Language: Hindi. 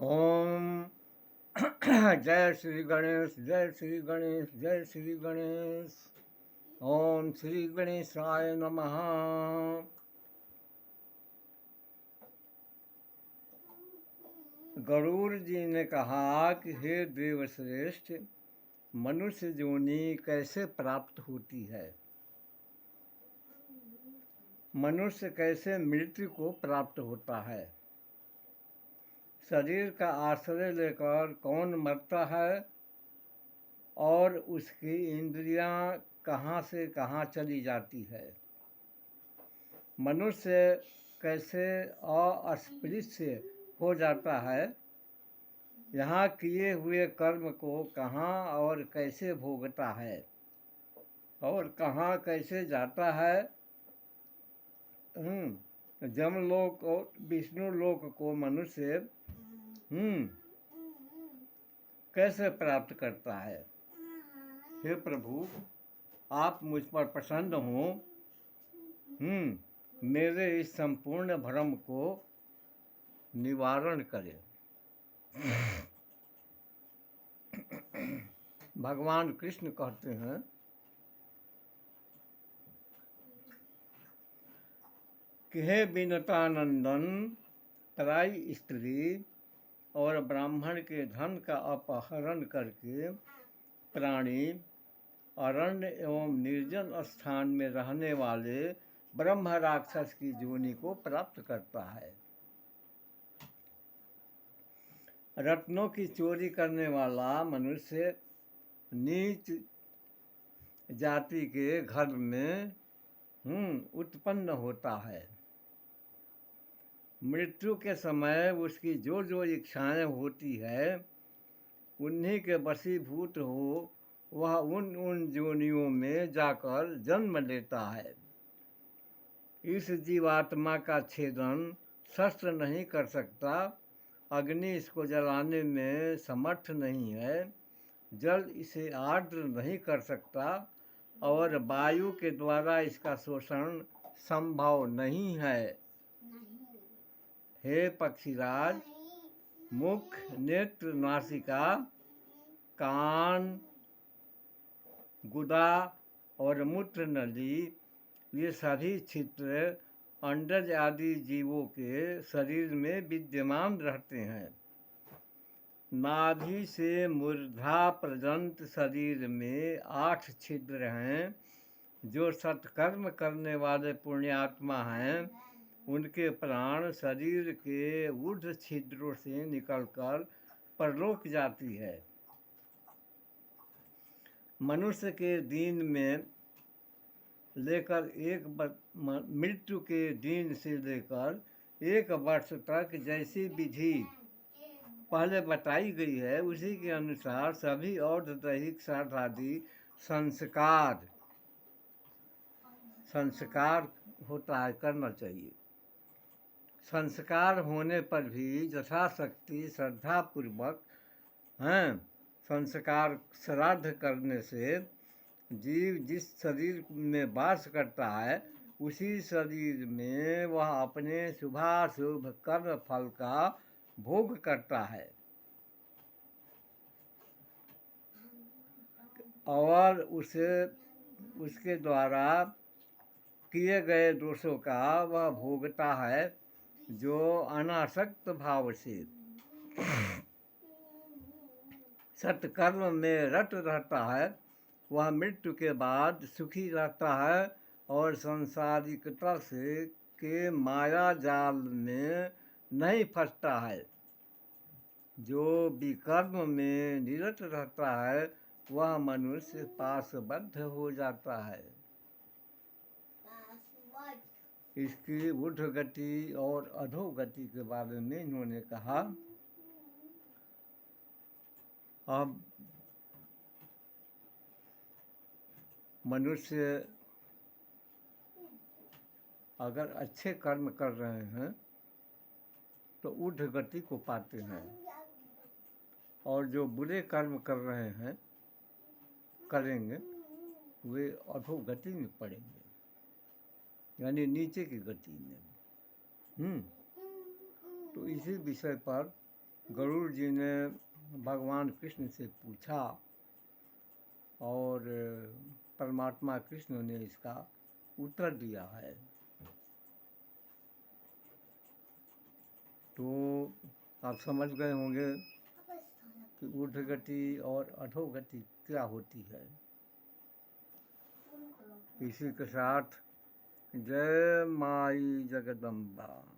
ओम जय श्री गणेश, जय श्री गणेश, जय श्री गणेश। ओम श्री गणेशाय नमः। गरुड़ जी ने कहा कि हे देवश्रेष्ठ, मनुष्य योनि कैसे प्राप्त होती है? मनुष्य कैसे मृत्यु को प्राप्त होता है? शरीर का आश्रय लेकर कौन मरता है और उसकी इंद्रियां कहाँ से कहाँ चली जाती है? मनुष्य कैसे अस्पृश्य हो जाता है? यहाँ किए हुए कर्म को कहाँ और कैसे भोगता है और कहाँ कैसे जाता है? जमलोक और विष्णु लोक को मनुष्य कैसे प्राप्त करता है? हे प्रभु, आप मुझ पर प्रसन्न हो, मेरे इस संपूर्ण भ्रम को निवारण करें। भगवान कृष्ण कहते हैं कि हे विनतानंदन, तराई स्त्री और ब्राह्मण के धन का अपहरण करके प्राणी अरण्य एवं निर्जन स्थान में रहने वाले ब्रह्म राक्षस की योनि को प्राप्त करता है। रत्नों की चोरी करने वाला मनुष्य नीच जाति के घर में उत्पन्न होता है। मृत्यु के समय उसकी जो जो इच्छाएं होती है, उन्हीं के वशीभूत हो वह उन उन योनियों में जाकर जन्म लेता है। इस जीवात्मा का छेदन शस्त्र नहीं कर सकता, अग्नि इसको जलाने में समर्थ नहीं है, जल इसे आर्द्र नहीं कर सकता और वायु के द्वारा इसका शोषण संभव नहीं है। हे पक्षीराज, मुख, नेत्र, नासिका, कान, गुदा और मूत्र नली, ये सभी छिद्र अंडज आदि जीवों के शरीर में विद्यमान रहते हैं। नाभि से मूर्धा पर्यंत शरीर में 8 छिद्र हैं। जो सत्कर्म करने वाले पुण्यात्मा हैं, उनके प्राण शरीर के ऊर्ध्व छिद्रों से निकलकर परलोक जाती है। मनुष्य के दिन में लेकर मृत्यु के दिन से लेकर 1 वर्ष तक जैसी विधि पहले बताई गई है, उसी के अनुसार सभी और दैहिक श्राद्धादि संस्कार होता है, करना चाहिए। संस्कार होने पर भी यथाशक्ति श्रद्धापूर्वक संस्कार श्राद्ध करने से जीव जिस शरीर में वास करता है, उसी शरीर में वह अपने शुभाशुभ कर्म फल का भोग करता है और उसके द्वारा किए गए दोषों का वह भोगता है, जो अनासक्त भाव से सत्कर्म में रत रहता है। वह मृत्यु के बाद सुखी रहता है और सांसारिकता के माया जाल में नहीं फंसता है। जो विकर्म में निरत रहता है, वह मनुष्य पाशबद्ध हो जाता है। इसकी ऊर्ध्वगति और अधोगति के बारे में इन्होंने कहा। अब मनुष्य अगर अच्छे कर्म कर रहे हैं तो ऊर्ध्वगति को पाते हैं, और जो बुरे कर्म कर रहे हैं करेंगे वे अधोगति में पड़ेंगे, यानी नीचे की गति में। तो इसी विषय पर गरुड़ जी ने भगवान कृष्ण से पूछा और परमात्मा कृष्ण ने इसका उत्तर दिया है। तो आप समझ गए होंगे कि ऊर्ध्वगति और अधोगति क्या होती है। इसी के साथ जय माई जगदम्बा।